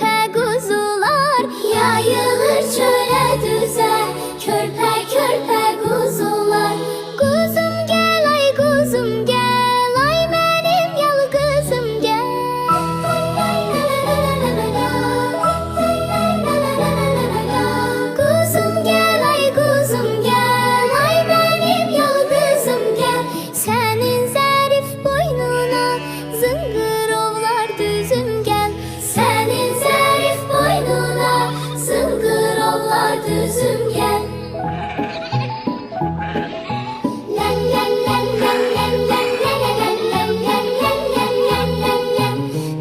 körpe kuzular, yayılır çöle düze, körpe körpe kuzular. Kuzum gel ay kuzum gel, ay benim yalgızım gel. Kuzum gel ay kuzum gel, ay benim yalgızım gel. Senin zarif boynuna zıngırovlar düzüm gel. Senin zarif boynuna zıngırovlar düzüm gel.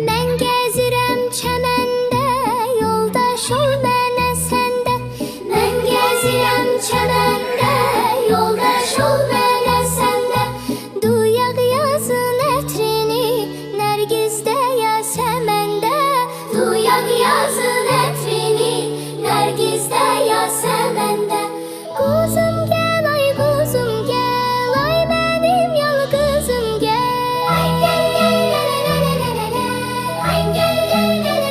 Ben gezirəm çəməndə, yoldaş ol mənə səndə. Ben gezirəm çəməndə, yoldaş ol mənə səndə. Duyaq yazın ətrini, Nərgizdə yasəməndə. Duyaq yazın ətrini, Nərgizdə yasəməndə. Kuzum gel ay kuzum gel, ay benim yalgızım gel. Ay gel gel ay gel gel.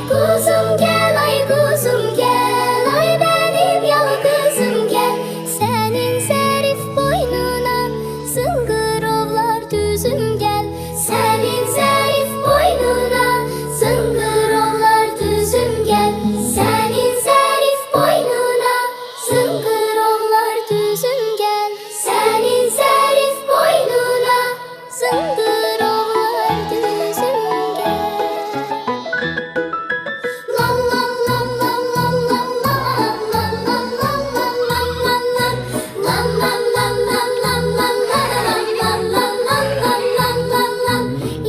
Kuzum gel ay kuzum gel, ay benim yalgızım gel. Senin zarif boynuna zıngırovlar düzüm gel. Senin zarif boynuna zıngırovlar düzüm gel. Senin zarif boynuna zıngırovlar düzüm gel. Senin zarif boynuna zıngırovlar düzüm gel. La la la la la la la la la la la la la.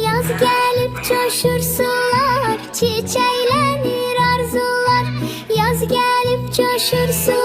Yaz gelip coşursular, çiçeklenir arzular. Yaz gelip coşursular,